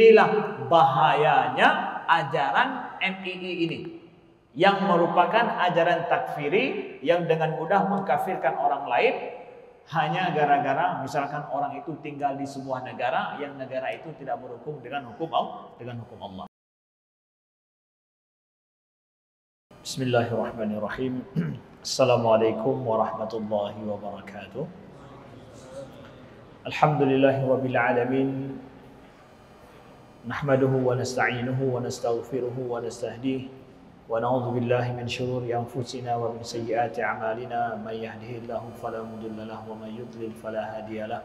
Inilah bahayanya ajaran NII ini, yang merupakan ajaran takfiri yang dengan mudah mengkafirkan orang lain hanya gara-gara misalkan orang itu tinggal di sebuah negara yang negara itu tidak berhukum dengan hukum Allah. Bismillahirrahmanirrahim. Assalamualaikum warahmatullahi wabarakatuh. Alhamdulillahirabbil alamin. Nahmaduhu wa nasta'inuhu wa nastaghfiruhu wa nastahdihi wa na'udzu billahi min shururi anfusina wa min sayyiati a'malina may yahdihillahu fala mudilla lahu wa may yudlil fala hadiya lahu.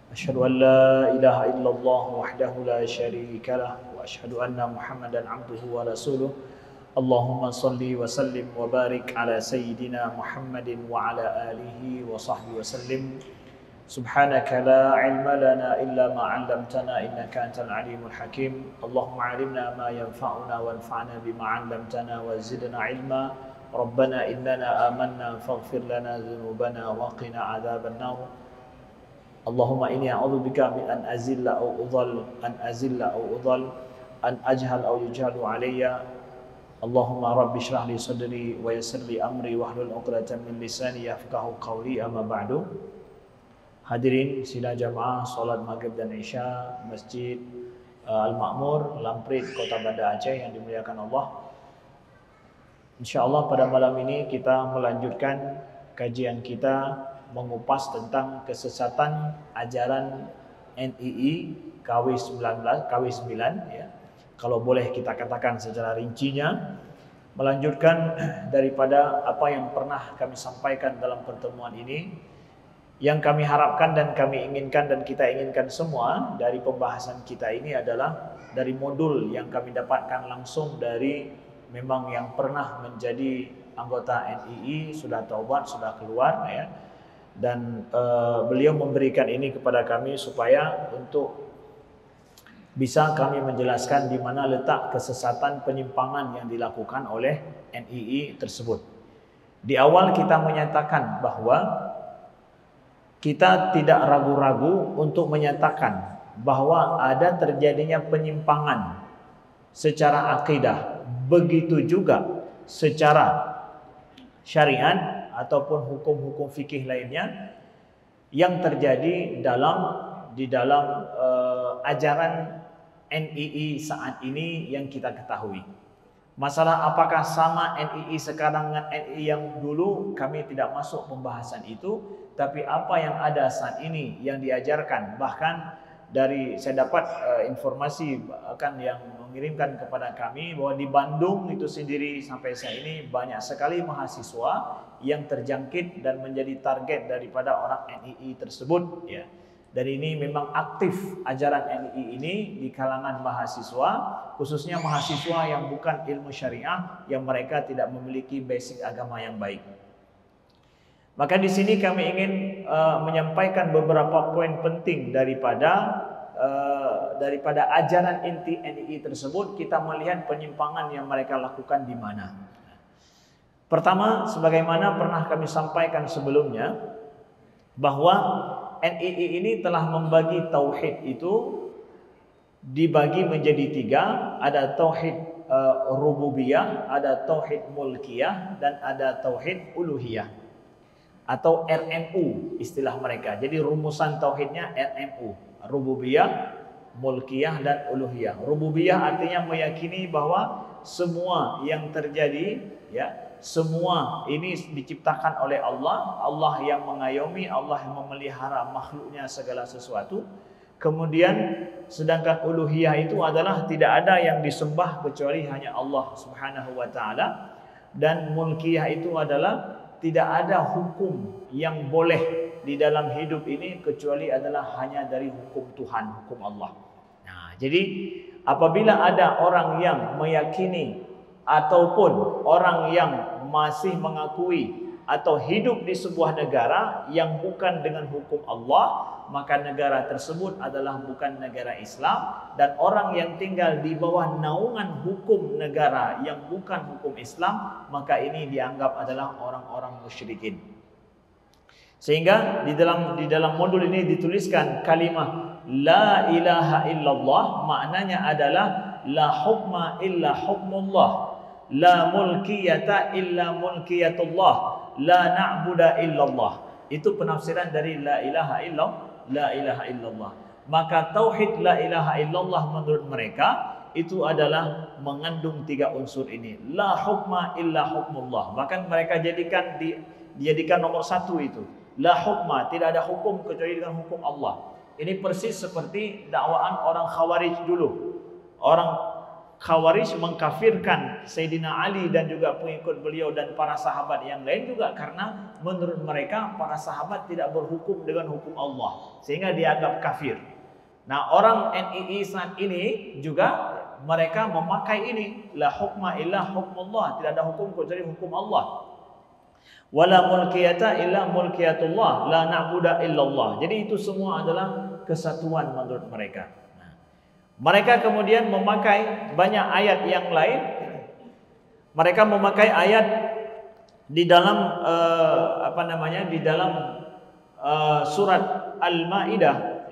Asyhadu an la ilaha illallah wahdahu la syarika lahu wa asyhadu anna Muhammadan 'abduhu wa rasuluh. Allahumma salli wa sallim wa barik ala sayyidina Muhammadin wa ala alihi wa sahbihi wa sallim. Subhanaka la ilma lana illa ma 'allamtana innaka antal alimul hakim. Allahumma 'allimna ma yanfa'una wanfa'na bima 'allamtana wa zidna 'ilma. Rabbana innana amanna faghfir lana dhunubana wa qina 'adzaban nar. Allahumma inni a'udzubika min an azilla aw udhal, an ajhal aw yujhalu 'alayya. Allahumma rabbi shrah li sadri wa yassir li amri wahlul 'uqdatam min lisani yafqahu qawli, amma ba'du. Hadirin sidang jamaah salat maghrib dan isya Masjid Al-Ma'mur, Lamprit, Kota Banda Aceh yang dimuliakan Allah. Insyaallah pada malam ini kita melanjutkan kajian kita mengupas tentang kesesatan ajaran NII KW9 ya. Kalau boleh kita katakan secara rincinya, melanjutkan daripada apa yang pernah kami sampaikan dalam pertemuan ini. Yang kami harapkan dan kami inginkan dan kita inginkan semua dari pembahasan kita ini adalah dari modul yang kami dapatkan langsung dari memang yang pernah menjadi anggota NII, sudah taubat, sudah keluar ya. Dan beliau memberikan ini kepada kami supaya untuk bisa kami menjelaskan di mana letak kesesatan penyimpangan yang dilakukan oleh NII tersebut. Di awal kita menyatakan bahwa kita tidak ragu-ragu untuk menyatakan bahwa ada terjadinya penyimpangan secara akidah, begitu juga secara syariat ataupun hukum-hukum fikih lainnya yang terjadi di dalam ajaran NII saat ini yang kita ketahui. Masalah apakah sama NII sekarang dengan NII yang dulu, kami tidak masuk pembahasan itu. Tapi apa yang ada saat ini yang diajarkan, bahkan dari saya dapat informasi akan yang mengirimkan kepada kami bahwa di Bandung itu sendiri sampai saat ini banyak sekali mahasiswa yang terjangkit dan menjadi target daripada orang NII tersebut ya. Dan ini memang aktif ajaran NII ini di kalangan mahasiswa, khususnya mahasiswa yang bukan ilmu syariah, yang mereka tidak memiliki basic agama yang baik. Maka di sini kami ingin menyampaikan beberapa poin penting daripada ajaran inti NII tersebut. Kita melihat penyimpangan yang mereka lakukan di mana. Pertama, sebagaimana pernah kami sampaikan sebelumnya, bahwa NII ini telah membagi tauhid itu dibagi menjadi tiga. Ada tauhid rububiyah, ada tauhid mulkiyah, dan ada tauhid uluhiyah atau RMU istilah mereka. Jadi rumusan tauhidnya RMU, rububiyah, mulkiyah, dan uluhiyah. Rububiyah artinya meyakini bahwa semua yang terjadi ya, semua ini diciptakan oleh Allah, Allah yang mengayomi, Allah yang memelihara makhluknya segala sesuatu. Kemudian sedangkan uluhiyah itu adalah tidak ada yang disembah kecuali hanya Allah Subhanahu wa taala, dan mulkiyah itu adalah tidak ada hukum yang boleh di dalam hidup ini kecuali adalah hanya dari hukum Tuhan, hukum Allah. Nah, jadi apabila ada orang yang meyakini ataupun orang yang masih mengakui atau hidup di sebuah negara yang bukan dengan hukum Allah, maka negara tersebut adalah bukan negara Islam, dan orang yang tinggal di bawah naungan hukum negara yang bukan hukum Islam, maka ini dianggap adalah orang-orang musyrikin. Sehingga di dalam modul ini dituliskan kalimat la ilaha illallah maknanya adalah la hukma illa hukmullah, la mulkiyata illa mulkiyatullah, la na'budu illallah. Itu penafsiran dari la ilaha illallah. Maka tauhid la ilaha illallah menurut mereka itu adalah mengandung 3 unsur ini. La hukma illa hukmullah. Bahkan mereka dijadikan nomor 1 itu. La hukma, tidak ada hukum kecuali dengan hukum Allah. Ini persis seperti dakwaan orang Khawarij dulu. Orang Khawarij mengkafirkan Sayyidina Ali dan juga pengikut beliau dan para sahabat yang lain juga karena menurut mereka para sahabat tidak berhukum dengan hukum Allah sehingga dianggap kafir. Nah, orang NII saat ini juga mereka memakai ini, la hukma illa hukmullah, tidak ada hukum kecuali hukum Allah. Wala mulkiyata illa mulkiyatullah, la na'budu illallah. Jadi itu semua adalah kesatuan menurut mereka. Nah, mereka kemudian memakai banyak ayat yang lain. Mereka memakai ayat di dalam di dalam surat Al-Maidah.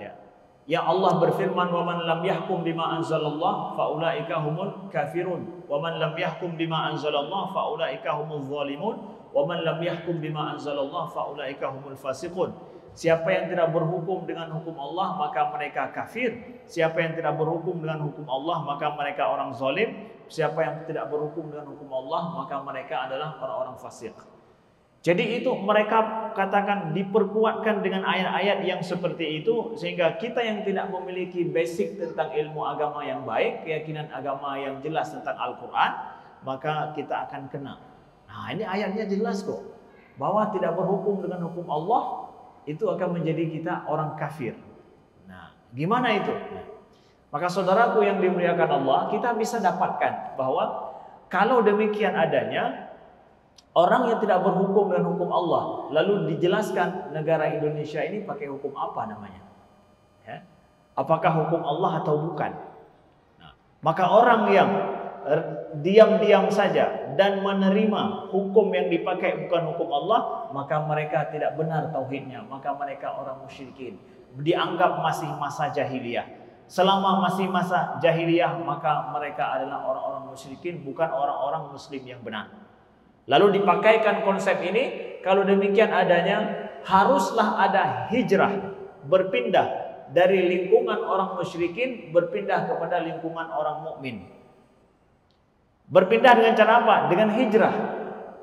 Yang Allah berfirman, "Wa man lam yahkum bima anzalallah fa ulaika humul kafirun, wa man lam yahkum bima anzalallah fa ulaika humuz zalimun, wa man lam yahkum bima anzalallah fa ulaika humul fasiqun." Siapa yang tidak berhukum dengan hukum Allah maka mereka kafir. Siapa yang tidak berhukum dengan hukum Allah maka mereka orang zalim. Siapa yang tidak berhukum dengan hukum Allah maka mereka adalah orang-orang fasik. Jadi itu mereka katakan diperkuatkan dengan ayat-ayat yang seperti itu sehingga kita yang tidak memiliki basic tentang ilmu agama yang baik, keyakinan agama yang jelas tentang Al-Quran, maka kita akan kena. Nah, ini ayatnya jelas kok bahwa tidak berhukum dengan hukum Allah itu akan menjadi kita orang kafir. Nah, gimana itu? Maka saudaraku yang dimuliakan Allah, kita bisa dapatkan bahwa kalau demikian adanya orang yang tidak berhukum dengan hukum Allah, lalu dijelaskan negara Indonesia ini pakai hukum apa namanya? Ya? Apakah hukum Allah atau bukan? Nah, maka orang yang diam-diam saja dan menerima hukum yang dipakai bukan hukum Allah, maka mereka tidak benar tauhidnya, maka mereka orang musyrikin. Dianggap masih masa jahiliyah. Selama masih masa jahiliyah, maka mereka adalah orang-orang musyrikin, bukan orang-orang muslim yang benar. Lalu dipakaikan konsep ini, kalau demikian adanya haruslah ada hijrah, berpindah dari lingkungan orang musyrikin berpindah kepada lingkungan orang mukmin. Berpindah dengan cara apa? Dengan hijrah.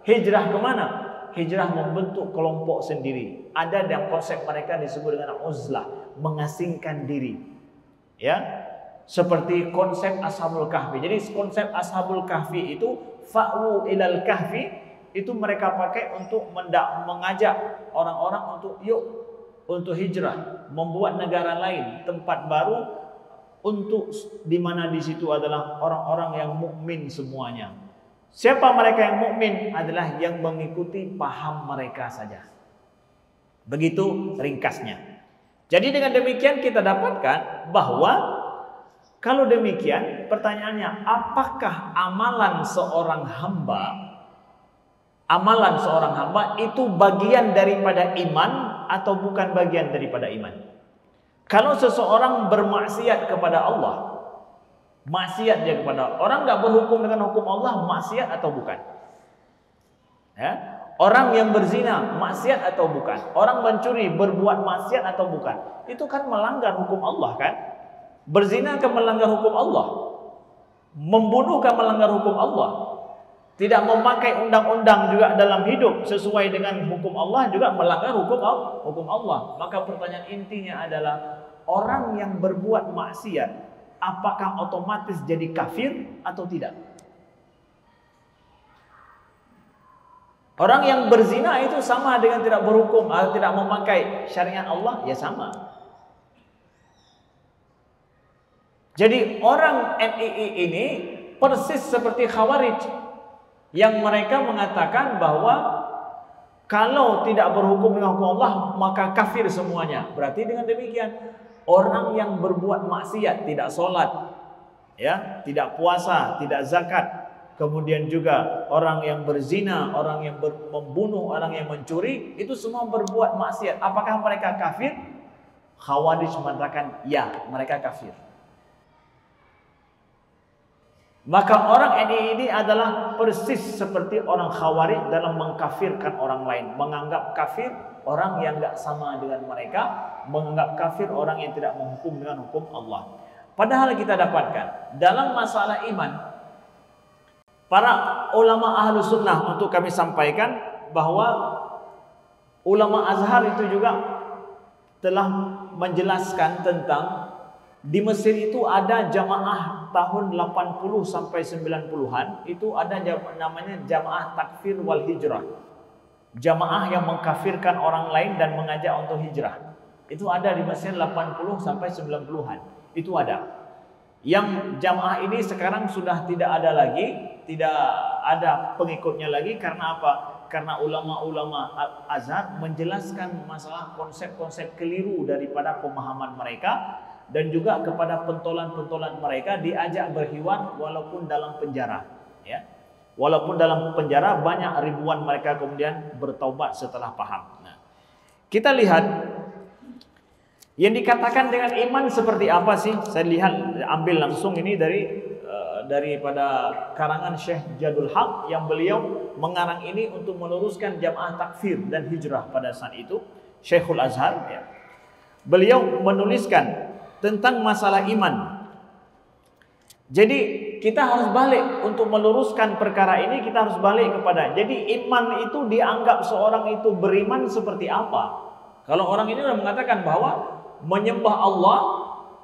Hijrah kemana? Hijrah membentuk kelompok sendiri. Ada dalam konsep mereka disebut dengan uzlah, mengasingkan diri. Ya, seperti konsep Ashabul Kahfi. Jadi konsep Ashabul Kahfi itu fa'u ilal kahfi itu mereka pakai untuk mengajak orang-orang untuk hijrah, membuat negara lain, tempat baru untuk di mana di situ adalah orang-orang yang mukmin semuanya. Siapa mereka yang mukmin? Adalah yang mengikuti paham mereka saja. Begitu ringkasnya. Jadi dengan demikian kita dapatkan bahwa kalau demikian, pertanyaannya, apakah amalan seorang hamba itu bagian daripada iman atau bukan bagian daripada iman? Kalau seseorang bermaksiat kepada Allah, maksiat dia kepada orang, nggak berhukum dengan hukum Allah, maksiat atau bukan? Ya? Orang yang berzina, maksiat atau bukan? Orang mencuri, berbuat maksiat atau bukan? Itu kan melanggar hukum Allah kan? Berzina kan melanggar hukum Allah, membunuh kan melanggar hukum Allah, tidak memakai undang-undang juga dalam hidup sesuai dengan hukum Allah juga melanggar hukum Allah. Maka pertanyaan intinya adalah orang yang berbuat maksiat apakah otomatis jadi kafir atau tidak? Orang yang berzina itu sama dengan tidak berhukum atau tidak memakai syariat Allah, ya sama. Jadi orang NII ini persis seperti Khawarij yang mereka mengatakan bahwa kalau tidak berhukum dengan hukum Allah maka kafir semuanya. Berarti dengan demikian orang yang berbuat maksiat, tidak sholat, ya, tidak puasa, tidak zakat, kemudian juga orang yang berzina, orang yang membunuh, orang yang mencuri, itu semua berbuat maksiat. Apakah mereka kafir? Khawarij mengatakan ya, mereka kafir. Maka orang NII ini adalah persis seperti orang Khawarij dalam mengkafirkan orang lain, menganggap kafir orang yang enggak sama dengan mereka, menganggap kafir orang yang tidak menghukum dengan hukum Allah. Padahal kita dapatkan dalam masalah iman, para ulama ahlu sunnah, untuk kami sampaikan bahwa ulama Azhar itu juga telah menjelaskan tentang di Mesir itu ada jamaah tahun 80 sampai 90-an, itu ada namanya jamaah takfir wal hijrah. Jamaah yang mengkafirkan orang lain dan mengajak untuk hijrah. Itu ada di Mesir 80 sampai 90-an. Itu ada. Yang jamaah ini sekarang sudah tidak ada lagi, tidak ada pengikutnya lagi. Karena apa? Karena ulama-ulama Azhar menjelaskan masalah konsep-konsep keliru daripada pemahaman mereka, dan juga kepada pentolan-pentolan mereka diajak berhiwar walaupun dalam penjara, ya. Walaupun dalam penjara, banyak ribuan mereka kemudian bertaubat setelah paham. Nah, kita lihat yang dikatakan dengan iman seperti apa sih? Saya lihat, ambil langsung ini daripada karangan Syekh Jadul Haq, yang beliau mengarang ini untuk meluruskan jamaah takfir dan hijrah pada saat itu, Syekhul Azhar, ya. Beliau menuliskan tentang masalah iman. Jadi kita harus balik untuk meluruskan perkara ini, kita harus balik kepada, jadi iman itu dianggap seorang itu beriman seperti apa? Kalau orang ini sudah mengatakan bahwa menyembah Allah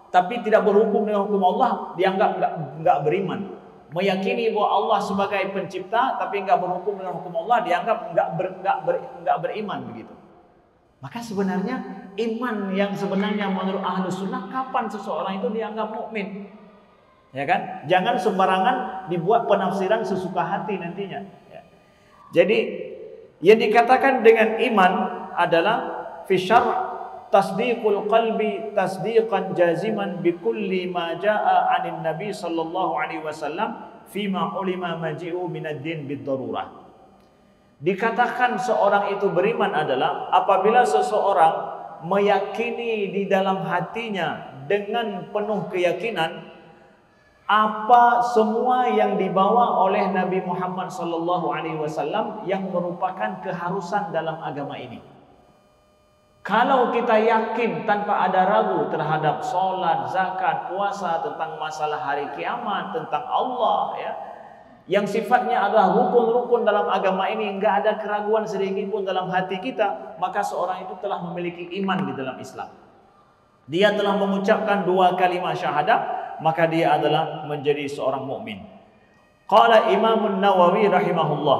tapi tidak berhukum dengan hukum Allah, dianggap enggak beriman. Meyakini bahwa Allah sebagai pencipta tapi enggak berhukum dengan hukum Allah, dianggap enggak beriman begitu. Maka sebenarnya iman yang sebenarnya menurut Ahlus Sunnah, kapan seseorang itu dianggap mukmin? Ya kan? Jangan sembarangan dibuat penafsiran sesuka hati nantinya. Ya. Jadi yang dikatakan dengan iman adalah fi syar' tasdiqul qalbi tasdiqan jaziman bi kulli ma jaa'a 'anil nabi sallallahu alaihi wasallam fima ulima maji'u minad din bid darurah. Dikatakan seorang itu beriman adalah apabila seseorang meyakini di dalam hatinya dengan penuh keyakinan apa semua yang dibawa oleh Nabi Muhammad SAW yang merupakan keharusan dalam agama ini. Kalau kita yakin tanpa ada ragu terhadap solat, zakat, puasa, tentang masalah hari kiamat, tentang Allah, ya, yang sifatnya adalah rukun-rukun dalam agama ini, enggak ada keraguan sedikit pun dalam hati kita, maka seorang itu telah memiliki iman di dalam Islam. Dia telah mengucapkan 2 kalimat syahadah, maka dia adalah menjadi seorang mukmin. Qala Imam Nawawi rahimahullah,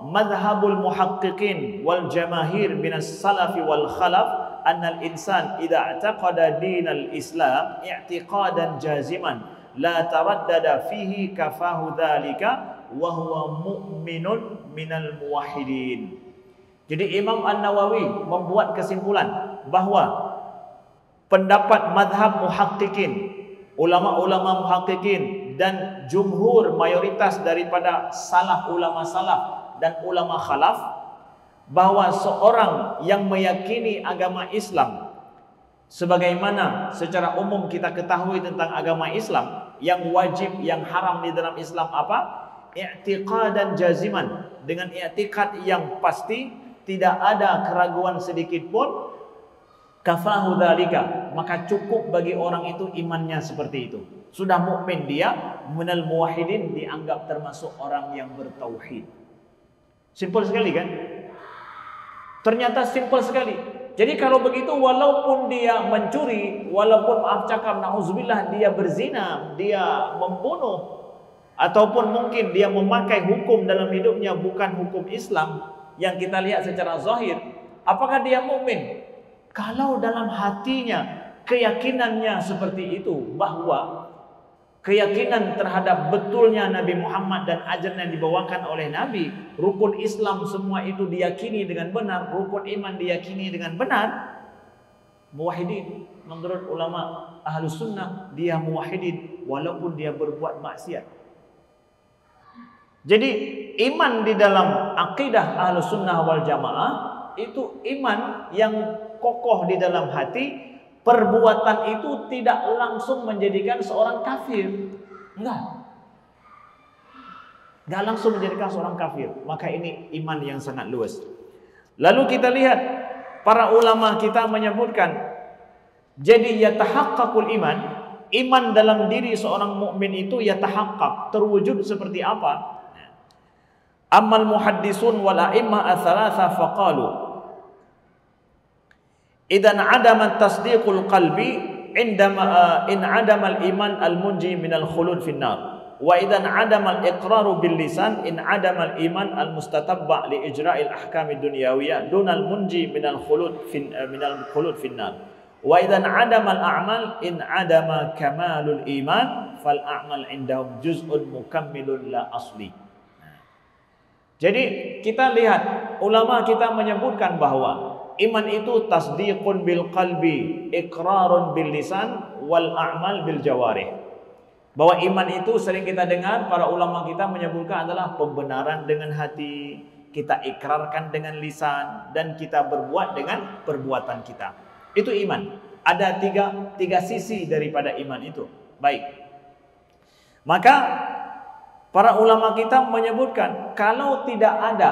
madhhabul muhaqqiqin wal jamahir minas salaf wal khalaf anna al-insan idza i'taqada dinal Islam i'tiqadan jaziman la taraddada fihi kafahu dzalika wa huwa mu'minun minal muwahhidin. Jadi Imam An-Nawawi membuat kesimpulan bahwa pendapat mazhab muhaqqiqin, ulama-ulama muhaqqiqin dan jumhur mayoritas daripada ulama salaf dan ulama khalaf, bahwa seorang yang meyakini agama Islam sebagaimana secara umum kita ketahui tentang agama Islam, yang wajib, yang haram di dalam Islam apa? I'tiqadan jaziman, dengan i'tiqad yang pasti, tidak ada keraguan sedikit pun, kafahu dzalika, maka cukup bagi orang itu imannya seperti itu. Sudah mukmin dia, minal muwahhidin, dianggap termasuk orang yang bertauhid. Simpel sekali kan? Ternyata simpel sekali. Jadi kalau begitu, walaupun dia mencuri, walaupun maaf cakap na'udzubillah dia berzina, dia membunuh, ataupun mungkin dia memakai hukum dalam hidupnya bukan hukum Islam yang kita lihat secara zahir, apakah dia mukmin? Kalau dalam hatinya keyakinannya seperti itu, bahwa keyakinan terhadap betulnya Nabi Muhammad dan ajaran yang dibawakan oleh Nabi, rukun Islam semua itu diyakini dengan benar, rukun iman diyakini dengan benar, muwahhidin. Menurut ulama Ahlus Sunnah, dia muwahhidin walaupun dia berbuat maksiat. Jadi iman di dalam akidah Ahlus Sunnah wal Jamaah itu iman yang kokoh di dalam hati, perbuatan itu tidak langsung menjadikan seorang kafir. Enggak langsung menjadikan seorang kafir. Maka ini iman yang sangat luas. Lalu kita lihat para ulama kita menyebutkan, jadi yatahaqqaqul iman dalam diri seorang mukmin itu yatahaqqaq, terwujud seperti apa? Ammal muhaddisun wal a'immah ats-tsalatsa faqalu idan 'adama tasdiqul qalbi indama in 'adama al-iman al-munji min al-khulud fin nar wa idan 'adama al-iqraru bil lisan in 'adama al-iman al-mustatabba' li ijra'il ahkam ad-dunyawiyah dunal munji min al-khulud fin nar wa idan 'adama al-a'mal in 'adama kamalul iman fal a'mal indahum juz'un mukammilun la asli. Jadi kita lihat ulama kita menyebutkan bahwa iman itu tasdiqun bil qalbi, iqrarun bil lisan, wal a'mal bil jawarih. Bahwa iman itu sering kita dengar para ulama kita menyebutkan adalah pembenaran dengan hati, kita ikrarkan dengan lisan, dan kita berbuat dengan perbuatan kita. Itu iman. Ada tiga sisi daripada iman itu. Baik. Maka para ulama kita menyebutkan kalau tidak ada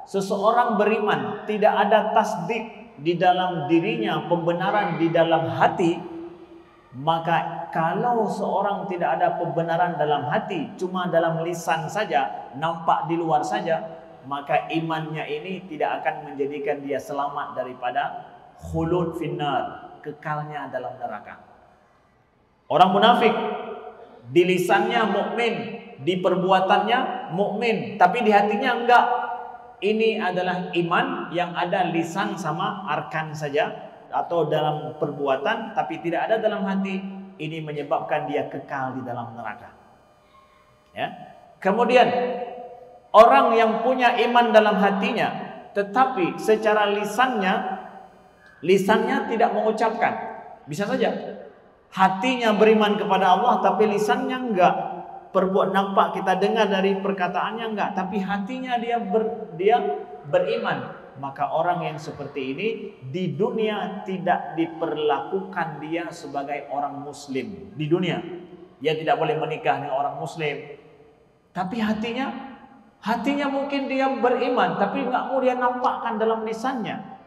seseorang beriman, tidak ada tasdik di dalam dirinya, pembenaran di dalam hati, maka kalau seorang tidak ada pembenaran dalam hati, cuma dalam lisan saja, nampak di luar saja, maka imannya ini tidak akan menjadikan dia selamat daripada khulud finnar, kekalnya dalam neraka. Orang munafik di lisannya mukmin, di perbuatannya mukmin, tapi di hatinya enggak. Ini adalah iman yang ada lisan sama arkan saja, atau dalam perbuatan tapi tidak ada dalam hati. Ini menyebabkan dia kekal di dalam neraka. Ya. Kemudian orang yang punya iman dalam hatinya, tetapi secara lisannya tidak mengucapkan, bisa saja hatinya beriman kepada Allah tapi lisannya enggak. Perbuat nampak kita dengar dari perkataannya enggak, tapi hatinya dia beriman. Maka orang yang seperti ini di dunia tidak diperlakukan dia sebagai orang muslim. Di dunia dia tidak boleh menikah dengan orang muslim. Tapi hatinya mungkin dia beriman, tapi enggak mau dia nampakkan dalam lisannya.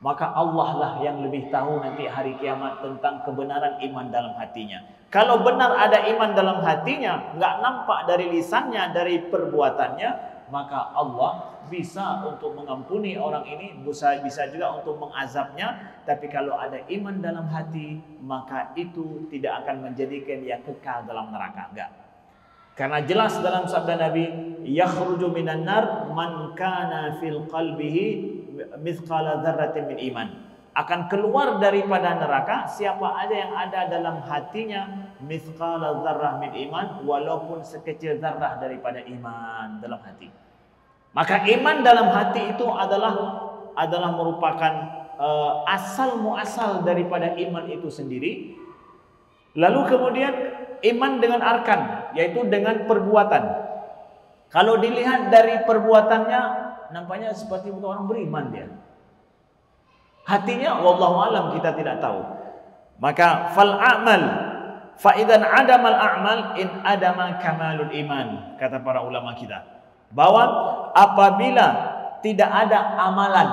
Maka Allah lah yang lebih tahu nanti hari kiamat tentang kebenaran iman dalam hatinya. Kalau benar ada iman dalam hatinya, enggak nampak dari lisannya, dari perbuatannya, maka Allah bisa untuk mengampuni orang ini, bisa juga untuk mengazabnya. Tapi kalau ada iman dalam hati, maka itu tidak akan menjadikan dia kekal dalam neraka. Enggak. Karena jelas dalam sabda Nabi, yakhruju minan nar man kana fil qalbihi mithqala dzarratin min iman. Akan keluar daripada neraka siapa aja yang ada dalam hatinya mithqala dzarrah min iman, walaupun sekecil zarrah daripada iman dalam hati. Maka iman dalam hati itu adalah merupakan asal muasal daripada iman itu sendiri. Lalu kemudian iman dengan arkan, yaitu dengan perbuatan. Kalau dilihat dari perbuatannya, nampaknya seperti orang beriman dia. Hatinya wallahu alam kita tidak tahu. Maka fal a'mal fa idzan adamal a'mal in adama kamalul iman, kata para ulama kita. Bahwa apabila tidak ada amalan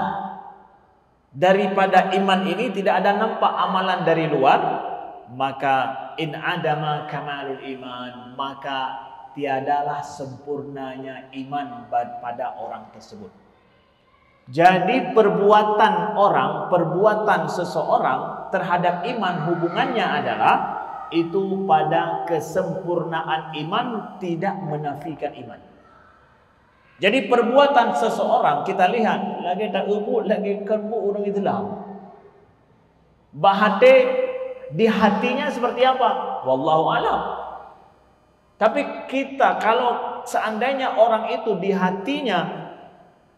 daripada iman ini, tidak ada nampak amalan dari luar, maka in adama kamalul iman, maka tiadalah sempurnanya iman pada orang tersebut. Jadi perbuatan seseorang terhadap iman hubungannya adalah itu pada kesempurnaan iman, tidak menafikan iman. Jadi perbuatan seseorang kita lihat lagi tak ubud lagi kerbu orang Islam. Bahate di hatinya seperti apa? Wallahu alam. Tapi kita kalau seandainya orang itu di hatinya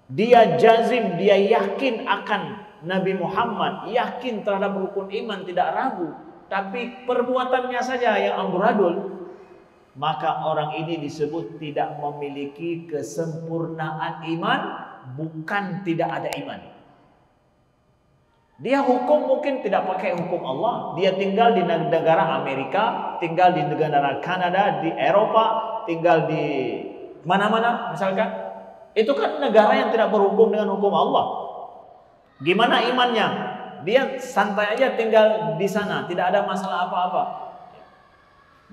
dia jazim, dia yakin akan Nabi Muhammad, yakin terhadap rukun iman, tidak ragu, tapi perbuatannya saja yang amburadul, maka orang ini disebut tidak memiliki kesempurnaan iman, bukan tidak ada iman. Dia hukum mungkin tidak pakai hukum Allah. Dia tinggal di negara Amerika, tinggal di negara Kanada, di Eropa, tinggal di mana-mana misalkan. Itu kan negara yang tidak berhukum dengan hukum Allah. Gimana imannya? Dia santai aja tinggal di sana, tidak ada masalah apa-apa.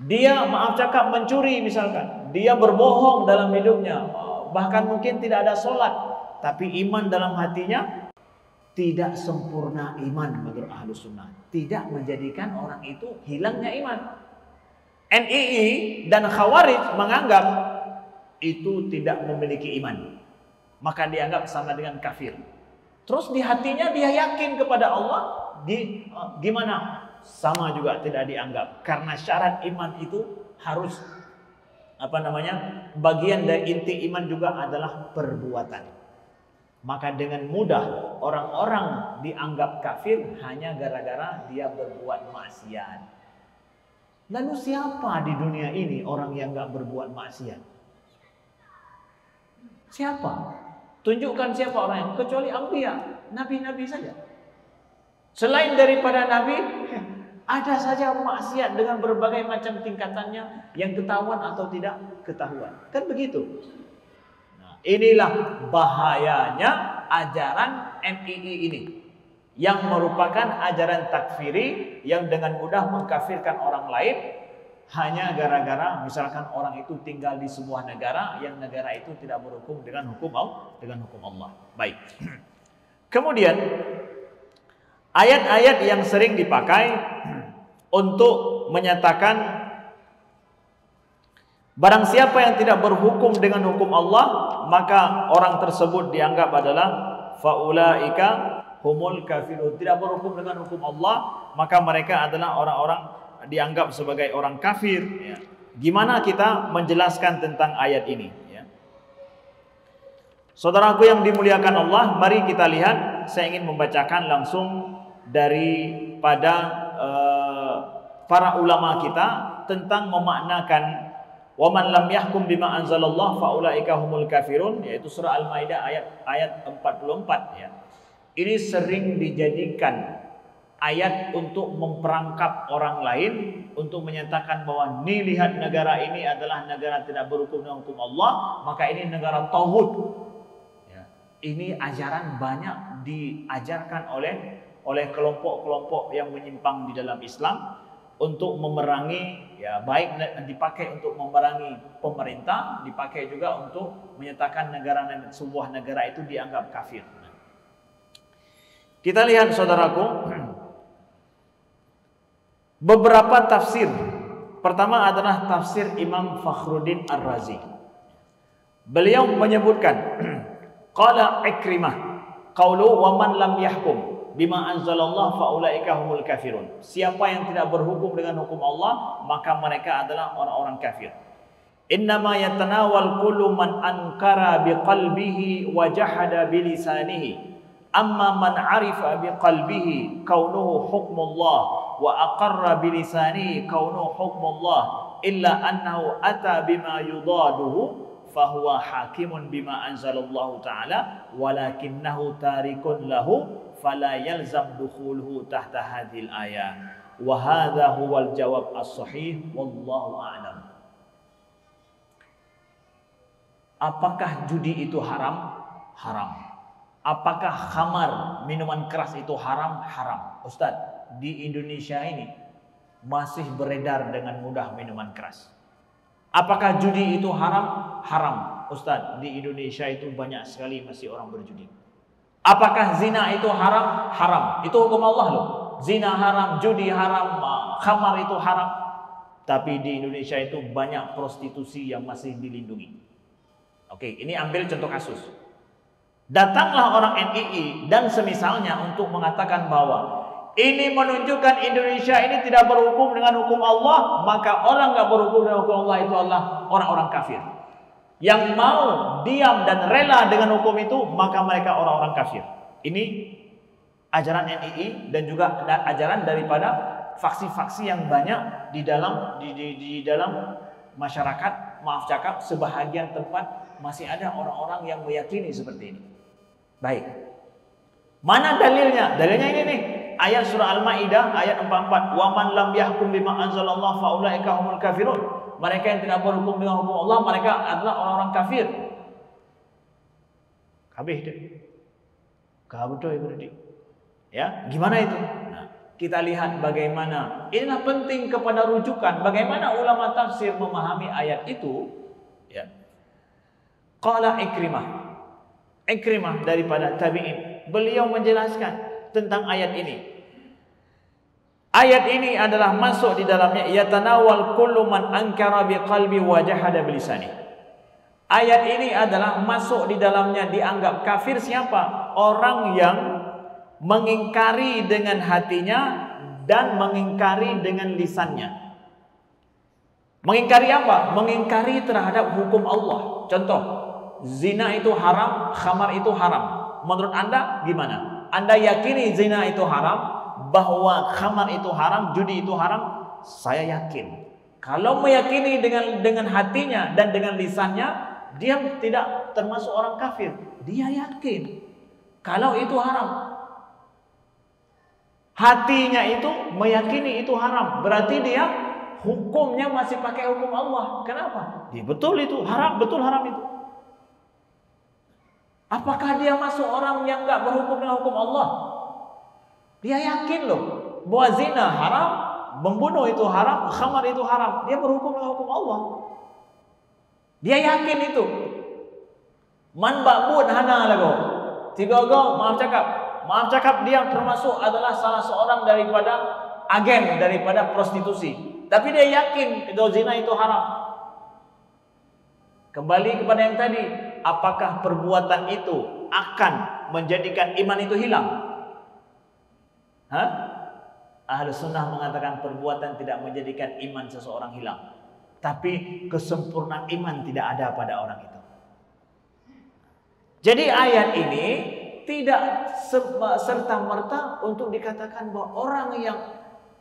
Dia maaf cakap mencuri misalkan. Dia berbohong dalam hidupnya. Bahkan mungkin tidak ada sholat. Tapi iman dalam hatinya tidak sempurna iman menurut Ahlus Sunnah. Tidak menjadikan orang itu hilangnya iman. NII dan Khawarij menganggap itu tidak memiliki iman. Maka dianggap sama dengan kafir. Terus di hatinya dia yakin kepada Allah. Gimana? Sama juga tidak dianggap. Karena syarat iman itu harus bagian dari inti iman juga adalah perbuatan. Maka dengan mudah orang-orang dianggap kafir hanya gara-gara dia berbuat maksiat. Lalu siapa di dunia ini orang yang nggak berbuat maksiat? Siapa? Tunjukkan siapa orang yang kecuali anbiya, nabi-nabi saja. Selain daripada nabi, ada saja maksiat dengan berbagai macam tingkatannya yang ketahuan atau tidak ketahuan. Kan begitu. Inilah bahayanya ajaran NII ini, yang merupakan ajaran takfiri yang dengan mudah mengkafirkan orang lain hanya gara-gara misalkan orang itu tinggal di sebuah negara yang negara itu tidak berhukum dengan hukum Allah. Baik. Kemudian ayat-ayat yang sering dipakai untuk menyatakan barang siapa yang tidak berhukum dengan hukum Allah, maka orang tersebut dianggap adalah faulaika humul kafirun. Tidak berhukum dengan hukum Allah, maka mereka adalah orang-orang dianggap sebagai orang kafir. Ya. Gimana kita menjelaskan tentang ayat ini? Ya. Saudaraku yang dimuliakan Allah, mari kita lihat. Saya ingin membacakan langsung daripada para ulama kita tentang memaknakan waman lam yahkum bima anzalallah faulaika humul kafirun, yaitu surah Al-Maidah ayat 44 ya. Ini sering dijadikan ayat untuk memperangkap orang lain, untuk menyatakan bahwa nih lihat negara ini adalah negara tidak berhukum dengan hukum Allah, maka ini negara tauhid. Ya. Ini ajaran banyak diajarkan oleh kelompok-kelompok yang menyimpang di dalam Islam untuk memerangi, ya, baik dipakai untuk memerangi pemerintah, dipakai juga untuk menyatakan sebuah negara itu dianggap kafir. Kita lihat saudaraku, beberapa tafsir. Pertama adalah tafsir Imam Fakhruddin Ar-Razi. Beliau menyebutkan qala Ikrimah qaulu wa man lam yahkum bima anzalallah faulaika humul kafirun. Siapa yang tidak berhukum dengan hukum Allah, maka mereka adalah orang-orang kafir. Innama yatanawal kullu man ankara biqalbihi wa jahada bilisanihi. Amma man arifa biqalbihi kaunuhu hukmullah wa aqarra bilisanihi kaunuhu hukmullah illa annahu ata bima yudaduhu fahuwa hakimun bima anzalallahu ta'ala walakinnahu tarikun lahu fala yalzam dukhuluhu tahta hadhil ayat wa hadha huwal jawab as-sahih wallahu a'lam. Apakah judi itu haram? Haram. Apakah khamar, minuman keras itu haram? Haram. Ustaz, di Indonesia ini masih beredar dengan mudah minuman keras. Apakah judi itu haram? Haram. Ustaz, di Indonesia itu banyak sekali masih orang berjudi. Apakah zina itu haram? Haram. Itu hukum Allah loh. Zina haram, judi haram, khamar itu haram. Tapi di Indonesia itu banyak prostitusi yang masih dilindungi. Oke, ini ambil contoh kasus. Datanglah orang NII dan semisalnya untuk mengatakan bahwa ini menunjukkan Indonesia ini tidak berhukum dengan hukum Allah, maka orang nggak berhukum dengan hukum Allah itu adalah orang-orang kafir. Yang mau diam dan rela dengan hukum itu, maka mereka orang-orang kafir. Ini ajaran NII dan juga ajaran daripada faksi-faksi yang banyak di dalam masyarakat. Maaf cakap, sebahagian tempat masih ada orang-orang yang meyakini seperti ini. Baik. Mana dalilnya? Dalilnya ini nih. Ayat surah Al-Maidah ayat 44. Wa man lam yahkum bima anzalallahu fa ulaika humul kafirun. Mereka yang tidak berhukum dengan hukum Allah, mereka adalah orang-orang kafir. Kabeh deh. Betul itu tadi. Ya, gimana itu? Nah, kita lihat bagaimana. Inilah penting kepada rujukan. Bagaimana ulama tafsir memahami ayat itu? Ya. Qala Ikrimah. Ikrimah daripada tabi'in. Beliau menjelaskan tentang ayat ini. Ayat ini adalah masuk di dalamnya yatanawal kullu man ankara biqalbi wa jahada bilisani. Ayat ini adalah masuk di dalamnya dianggap kafir siapa? Orang yang mengingkari dengan hatinya dan mengingkari dengan lisannya. Mengingkari apa? Mengingkari terhadap hukum Allah. Contoh, zina itu haram, khamar itu haram. Menurut Anda gimana? Anda yakini zina itu haram, bahwa khamar itu haram, judi itu haram? Saya yakin. Kalau meyakini dengan hatinya dan dengan lisannya, dia tidak termasuk orang kafir. Dia yakin kalau itu haram. Hatinya itu meyakini itu haram, berarti dia hukumnya masih pakai hukum Allah. Kenapa? Dia betul itu haram, betul haram itu. Apakah dia masuk orang yang enggak berhukum dengan hukum Allah? Dia yakin loh bahwa zina haram, membunuh itu haram, khamar itu haram. Dia berhukum dengan hukum Allah. Dia yakin itu. Man ba'bud hana lagu. Tiga-tiga maaf cakap dia termasuk adalah salah seorang daripada agen daripada prostitusi. Tapi dia yakin kalau zina itu haram. Kembali kepada yang tadi, apakah perbuatan itu akan menjadikan iman itu hilang? Ahlus sunnah mengatakan perbuatan tidak menjadikan iman seseorang hilang, tapi kesempurnaan iman tidak ada pada orang itu. Jadi ayat ini tidak serta-merta untuk dikatakan bahwa orang yang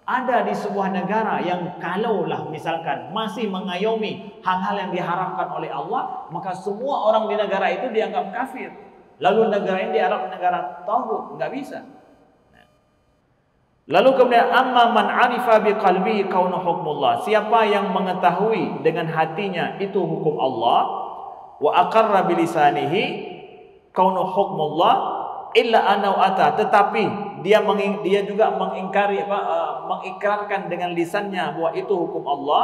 ada di sebuah negara yang kalaulah misalkan masih mengayomi hal-hal yang diharamkan oleh Allah, maka semua orang di negara itu dianggap kafir. Lalu negara ini dianggap negara tauhid, enggak bisa. Lalu kemudian amma man arifa biqalbihi kaunu hukmullah. Siapa yang mengetahui dengan hatinya itu hukum Allah, wa aqarra bilisanihi kaunu hukmullah illa anau ata, tetapi dia juga mengikrarkan dengan lisannya bahwa itu hukum Allah,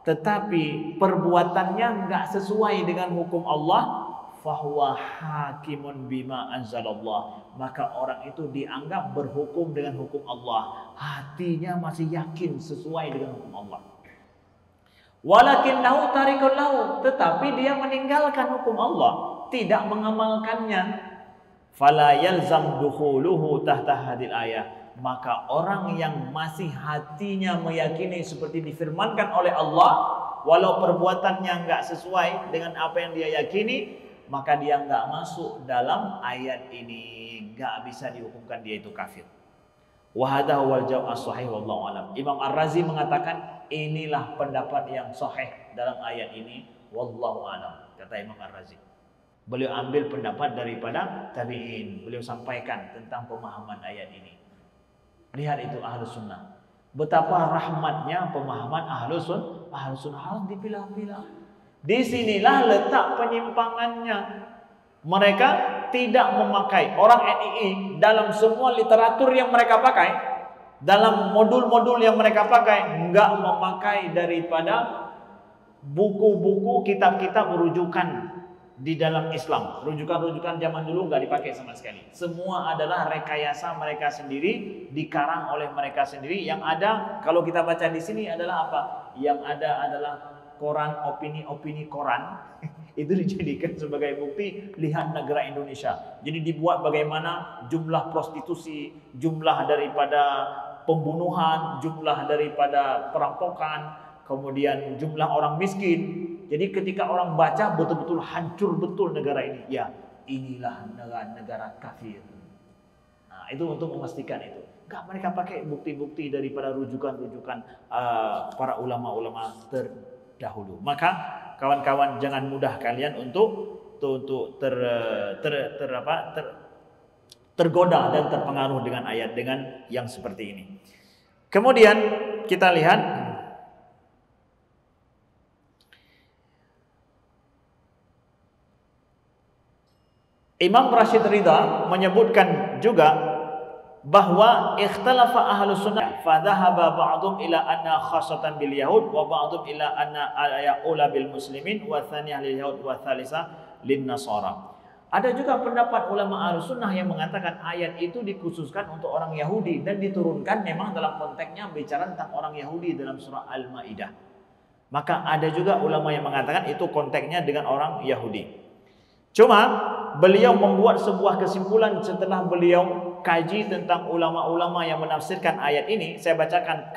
tetapi perbuatannya enggak sesuai dengan hukum Allah, fahuwa hakimun bima anzalallah, maka orang itu dianggap berhukum dengan hukum Allah. Hatinya masih yakin sesuai dengan hukum Allah. Walakinnahu tarikun lahu, tetapi dia meninggalkan hukum Allah, tidak mengamalkannya. Fala yalzam dukhuluhu tahta hadil ayah, maka orang yang masih hatinya meyakini seperti difirmankan oleh Allah, walau perbuatannya enggak sesuai dengan apa yang dia yakini, maka dia enggak masuk dalam ayat ini, enggak bisa dihukumkan dia itu kafir. Wa hadha huwal jawab as-sahih wallahu alam. Imam Ar-Razi mengatakan inilah pendapat yang sahih dalam ayat ini, wallahu alam, kata Imam Ar-Razi. Beliau ambil pendapat daripada tabi'in. Beliau sampaikan tentang pemahaman ayat ini. Lihat itu Ahlus Sunnah. Betapa rahmatnya pemahaman Ahlus Sunnah. Ahlus Sunnah harus dipilah-pilah. Disinilah letak penyimpangannya. Mereka tidak memakai, orang NII dalam semua literatur yang mereka pakai, dalam modul-modul yang mereka pakai, enggak memakai daripada buku-buku, kitab-kitab rujukan di dalam Islam. Rujukan-rujukan zaman dulu nggak dipakai sama sekali. Semua adalah rekayasa mereka sendiri, dikarang oleh mereka sendiri. Yang ada, kalau kita baca di sini adalah apa? Yang ada adalah koran, opini-opini koran. Itu dijadikan sebagai bukti, lihat negara Indonesia. Jadi dibuat bagaimana jumlah prostitusi, jumlah daripada pembunuhan, jumlah daripada perampokan, kemudian jumlah orang miskin. Jadi ketika orang baca betul-betul hancur betul negara ini. Ya, inilah negara kafir. Nah, itu untuk memastikan itu. Enggak, mereka pakai bukti-bukti daripada rujukan-rujukan para ulama-ulama terdahulu. Maka kawan-kawan jangan mudah kalian untuk tergoda dan terpengaruh dengan ayat dengan yang seperti ini. Kemudian kita lihat Imam Rashid Ridha menyebutkan juga bahwa ikhtalafa ahlus sunnah fa dhahaba ba'dhum ila anna khassatan bil yahud wa ba'dhum ila anna al-ayula bil muslimin wa thaniyah lil yahud wa thalitha lin nasara. Ada juga pendapat ulama ahlus sunnah yang mengatakan ayat itu dikhususkan untuk orang Yahudi dan diturunkan memang dalam konteksnya bicara tentang orang Yahudi dalam surah Al-Maidah. Maka ada juga ulama yang mengatakan itu konteksnya dengan orang Yahudi. Cuma beliau membuat sebuah kesimpulan setelah beliau kaji tentang ulama-ulama yang menafsirkan ayat ini. Saya bacakan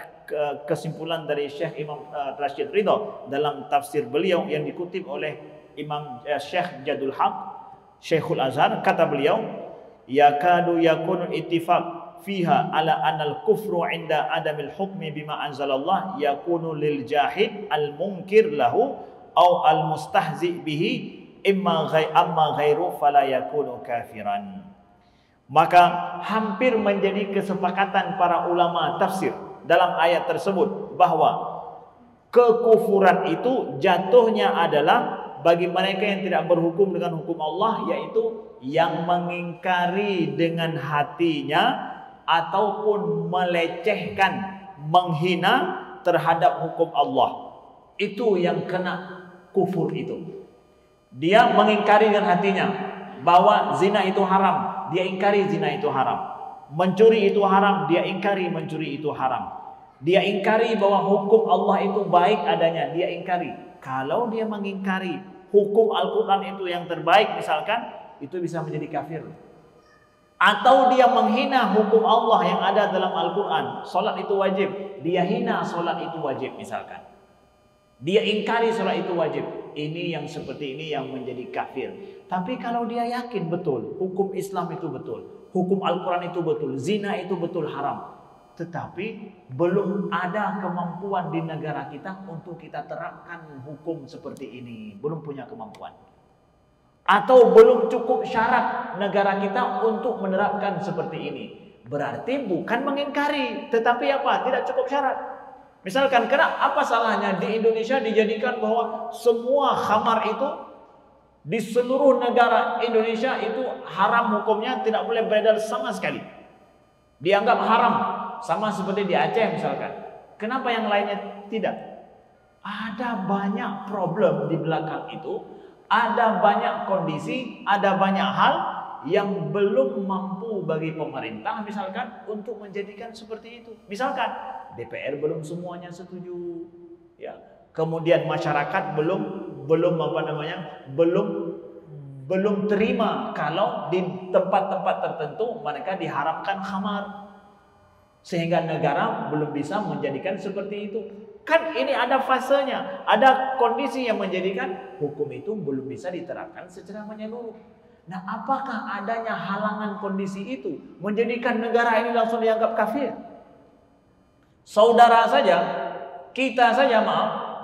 kesimpulan dari Syekh Imam Rashid Ridha dalam tafsir beliau yang dikutip oleh Imam Syekh Jadul Haq Syekhul Azhar. Kata beliau, yakadu yakunu ittifaq fiha ala anal kufru inda adamil hukmi bima anzalallah yakunu lil jahid al munkir lahu au al mustahzi bihi amma ghairu fala yakunu kafiran. Maka hampir menjadi kesepakatan para ulama tafsir dalam ayat tersebut bahwa kekufuran itu jatuhnya adalah bagi mereka yang tidak berhukum dengan hukum Allah, yaitu yang mengingkari dengan hatinya ataupun melecehkan, menghina terhadap hukum Allah. Itu yang kena kufur itu. Dia mengingkari dengan hatinya bahwa zina itu haram, dia ingkari zina itu haram. Mencuri itu haram, dia ingkari mencuri itu haram. Dia ingkari bahwa hukum Allah itu baik adanya, dia ingkari. Kalau dia mengingkari hukum Al-Quran itu yang terbaik misalkan, itu bisa menjadi kafir. Atau dia menghina hukum Allah yang ada dalam Al-Quran, solat itu wajib, dia hina solat itu wajib misalkan. Dia ingkari solat itu wajib. Ini yang seperti ini yang menjadi kafir. Tapi kalau dia yakin betul hukum Islam itu betul, hukum Al-Quran itu betul, zina itu betul haram, tetapi belum ada kemampuan di negara kita untuk kita terapkan hukum seperti ini, belum punya kemampuan, atau belum cukup syarat negara kita untuk menerapkan seperti ini, berarti bukan mengingkari, tetapi apa? Tidak cukup syarat. Misalkan, apa salahnya di Indonesia dijadikan bahwa semua khamar itu di seluruh negara Indonesia itu haram hukumnya, tidak boleh beredar sama sekali. Dianggap haram, sama seperti di Aceh misalkan. Kenapa yang lainnya tidak? Ada banyak problem di belakang itu, ada banyak kondisi, ada banyak hal yang belum mampu bagi pemerintah misalkan untuk menjadikan seperti itu. Misalkan DPR belum semuanya setuju, ya. Kemudian masyarakat belum terima kalau di tempat-tempat tertentu mereka diharamkan khamar, sehingga negara belum bisa menjadikan seperti itu. Kan ini ada fasenya, ada kondisi yang menjadikan hukum itu belum bisa diterapkan secara menyeluruh. Nah, apakah adanya halangan kondisi itu menjadikan negara ini langsung dianggap kafir? Saudara saja, kita saja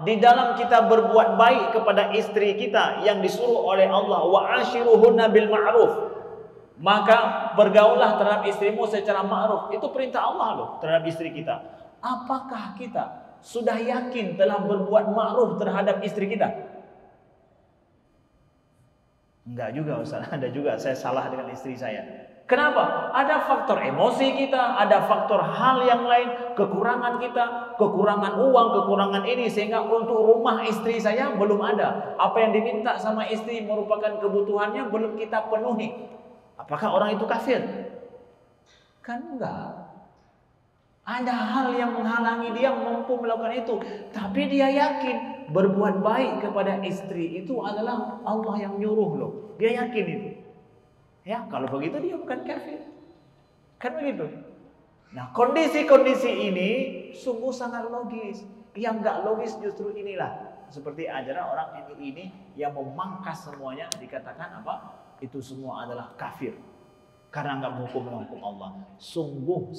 di dalam kita berbuat baik kepada istri kita yang disuruh oleh Allah, wa ashiruhunna bil ma'ruf, maka bergaullah terhadap istrimu secara ma'ruf. Itu perintah Allah loh terhadap istri kita. Apakah kita sudah yakin telah berbuat ma'ruf terhadap istri kita? Enggak juga Ustaz, ada juga saya salah dengan istri saya. Kenapa? Ada faktor emosi kita, ada faktor hal yang lain, kekurangan kita, kekurangan uang, kekurangan ini, sehingga untuk rumah istri saya belum ada. Apa yang diminta sama istri merupakan kebutuhannya belum kita penuhi. Apakah orang itu kafir? Kan enggak. Ada hal yang menghalangi dia mampu melakukan itu, tapi dia yakin berbuat baik kepada istri itu adalah Allah yang nyuruh loh. Dia yakin itu. Ya, kalau begitu dia bukan kafir. Kan begitu. Nah, kondisi-kondisi ini sungguh sangat logis. Yang enggak logis justru inilah. Seperti ajaran orang ini yang memangkas semuanya, dikatakan apa? Itu semua adalah kafir. Karena enggak menghukum dengan hukum Allah. Sungguh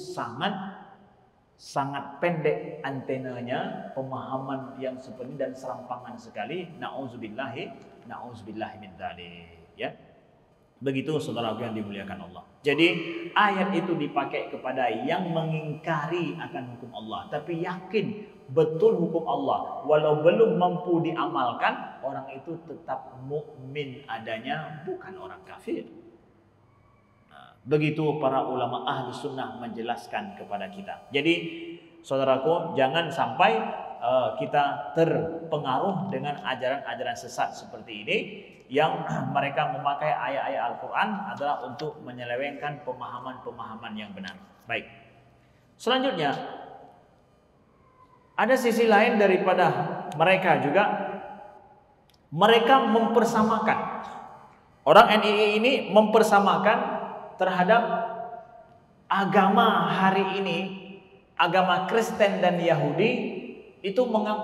sangat pendek antenanya, pemahaman yang seperti dan serampangan sekali. Na'udzubillahi min dzalik, ya. Begitu saudaraku yang dimuliakan Allah. Jadi ayat itu dipakai kepada yang mengingkari akan hukum Allah, tapi yakin betul hukum Allah, walau belum mampu diamalkan, orang itu tetap mukmin adanya, bukan orang kafir. Nah, begitu para ulama ahli sunnah menjelaskan kepada kita. Jadi saudaraku, jangan sampai kita terpengaruh dengan ajaran-ajaran sesat seperti ini, yang mereka memakai ayat-ayat Al-Quran adalah untuk menyelewengkan pemahaman-pemahaman yang benar. Baik. Selanjutnya, ada sisi lain daripada mereka juga. Mereka mempersamakan. Orang NII ini mempersamakan terhadap agama hari ini, agama Kristen dan Yahudi, itu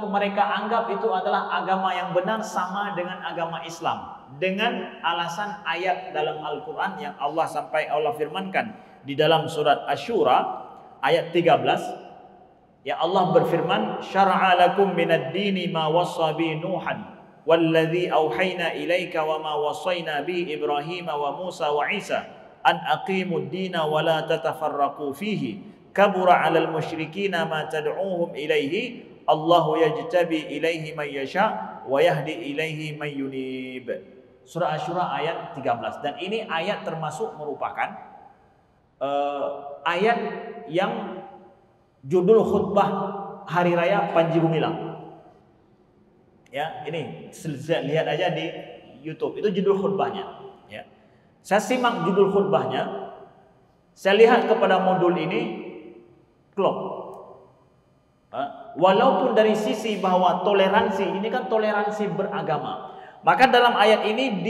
mereka anggap itu adalah agama yang benar sama dengan agama Islam, dengan alasan ayat dalam Al-Quran yang Allah firmankan di dalam surat Asy-Syura ayat 13. Ya, Allah berfirman, syara'a lakum minad dini ma wassa bi Nuhan walladzi auhayna ilaika wa ma wassayna bi Ibrahim wa Musa wa Isa an aqimud dina wa la tatafarraqu fihi kabura 'alal musyrikina ma tad'uuhum ilaihi Allahu yajtabi ilaihi man yasha wa yahdi ilaihi man yunib. Surah Asy-Syura ayat 13. Dan ini ayat termasuk merupakan ayat yang judul khutbah Hari Raya Panji Gumilang. Ya, ini lihat aja di YouTube. Itu judul khutbahnya, ya. Saya simak judul khutbahnya. Saya lihat kepada modul ini klop. Walaupun dari sisi bahwa toleransi, ini kan toleransi beragama, maka dalam ayat ini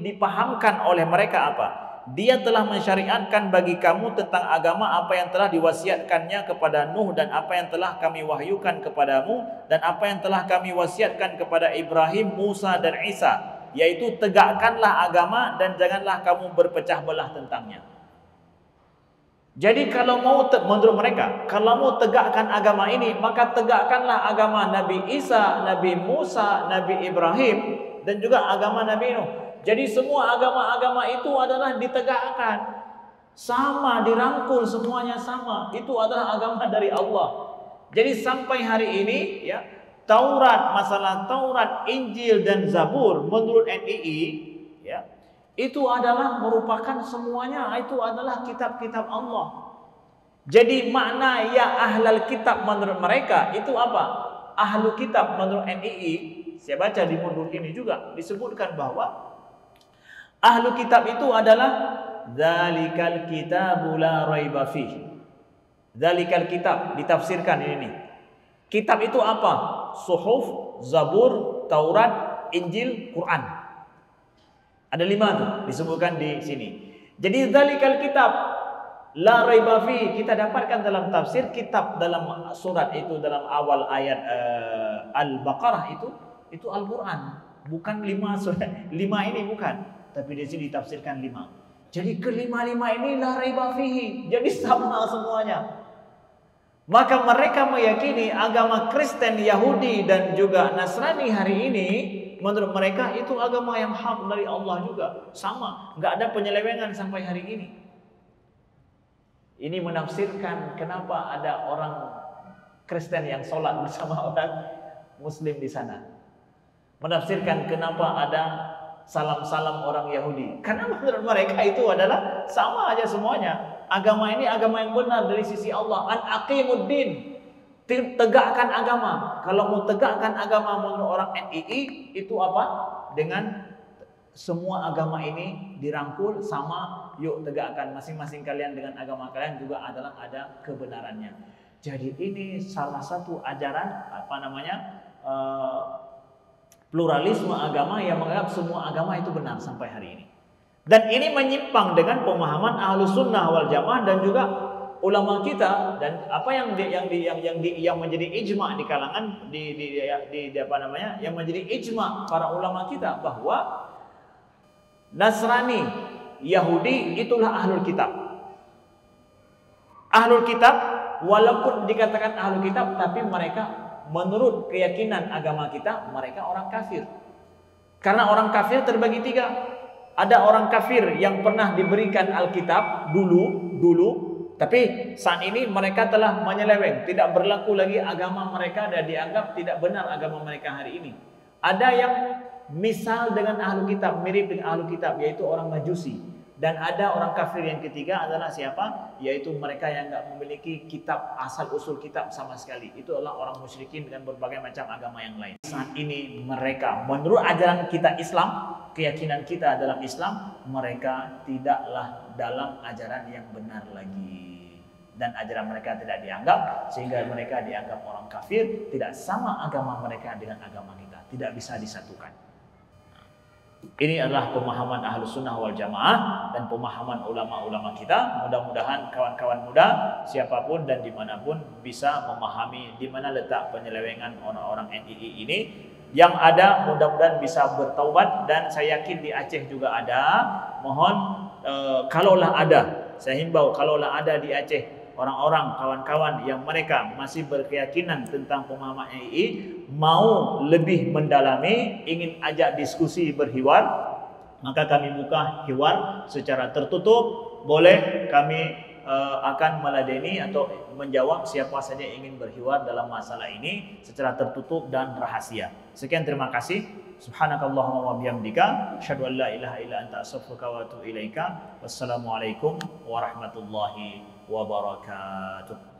dipahamkan oleh mereka apa? Dia telah mensyariatkan bagi kamu tentang agama apa yang telah diwasiatkannya kepada Nuh, dan apa yang telah kami wahyukan kepadamu, dan apa yang telah kami wasiatkan kepada Ibrahim, Musa, dan Isa, yaitu tegakkanlah agama dan janganlah kamu berpecah belah tentangnya. Jadi kalau mau, menurut mereka, kalau mau tegakkan agama ini, maka tegakkanlah agama Nabi Isa, Nabi Musa, Nabi Ibrahim, dan juga agama Nabi Nuh. Jadi semua agama-agama itu adalah ditegakkan, sama, dirangkul, semuanya sama. Itu adalah agama dari Allah. Jadi sampai hari ini, ya, Taurat, masalah Taurat, Injil, dan Zabur menurut NII, ya, itu adalah merupakan semuanya, itu adalah kitab-kitab Allah. Jadi makna ya ahlal kitab menurut mereka itu apa? Ahlu kitab menurut NII, saya baca di modul ini juga disebutkan bahwa ahlu kitab itu adalah dzalikal kitabu la raiba fihi. Dzalikal kitab ditafsirkan ini nih. Kitab itu apa? Suhuf, Zabur, Taurat, Injil, Quran. Ada 5 tuh disebutkan di sini. Jadi dzalikal kitab la raiba fi, kita dapatkan dalam tafsir kitab dalam surat itu, dalam awal ayat Al-Baqarah itu Al-Qur'an, bukan 5 surat 5 ini bukan, tapi di sini ditafsirkan 5. Jadi kelima-lima ini la raiba fihi, jadi sama semuanya. Maka mereka meyakini agama Kristen, Yahudi, dan juga Nasrani hari ini, menurut mereka itu agama yang hak dari Allah juga, sama, nggak ada penyelewengan sampai hari ini. Ini menafsirkan kenapa ada orang Kristen yang sholat bersama orang Muslim di sana. Menafsirkan kenapa ada salam-salam orang Yahudi, karena menurut mereka itu adalah sama aja semuanya. Agama ini agama yang benar dari sisi Allah. An aqimuddin, tegakkan agama. Kalau mau tegakkan agama menurut orang NII itu apa? Dengan semua agama ini dirangkul sama, yuk tegakkan masing-masing kalian dengan agama kalian juga adalah ada kebenarannya. Jadi ini salah satu ajaran pluralisme agama yang menganggap semua agama itu benar sampai hari ini. Dan ini menyimpang dengan pemahaman Ahlus Sunnah wal Jamaah dan juga ulama kita, dan apa yang menjadi ijma di kalangan yang menjadi ijma para ulama kita bahwa Nasrani, Yahudi itulah ahlul kitab. Ahlul kitab walaupun dikatakan ahlul kitab, tapi mereka menurut keyakinan agama kita mereka orang kafir. Karena orang kafir terbagi 3. Ada orang kafir yang pernah diberikan Alkitab dulu, tapi saat ini mereka telah menyeleweng, tidak berlaku lagi agama mereka dan dianggap tidak benar agama mereka hari ini. Ada yang misal dengan ahlu kitab, mirip dengan ahlu kitab, yaitu orang Majusi. Dan ada orang kafir yang ketiga adalah siapa? Yaitu mereka yang tidak memiliki kitab, asal usul kitab sama sekali. Itu adalah orang musyrikin dengan berbagai macam agama yang lain. Saat ini mereka, menurut ajaran kita Islam, keyakinan kita dalam Islam, mereka tidaklah dalam ajaran yang benar lagi. Dan ajaran mereka tidak dianggap, sehingga mereka dianggap orang kafir, tidak sama agama mereka dengan agama kita. Tidak bisa disatukan. Ini adalah pemahaman Ahlus Sunnah wal Jamaah dan pemahaman ulama-ulama kita. Mudah-mudahan kawan-kawan muda siapapun dan dimanapun bisa memahami di mana letak penyelewengan orang-orang NII ini. Yang ada mudah-mudahan bisa bertaubat, dan saya yakin di Aceh juga ada. Mohon kalaulah ada, saya himbau kalaulah ada di Aceh orang-orang kawan-kawan yang mereka masih berkeyakinan tentang pemahaman NII, mau lebih mendalami, ingin ajak diskusi berhiwar, maka kami buka hiwar secara tertutup. Boleh, kami akan meladeni atau menjawab siapa saja yang ingin berhiwar dalam masalah ini secara tertutup dan rahasia. Sekian, terima kasih. Subhanakallahumma wa bihamdika asyhadu an la ilaha illa anta astaghfiruka wa atubu ilaika. Wassalamualaikum warahmatullahi wabarakatuh.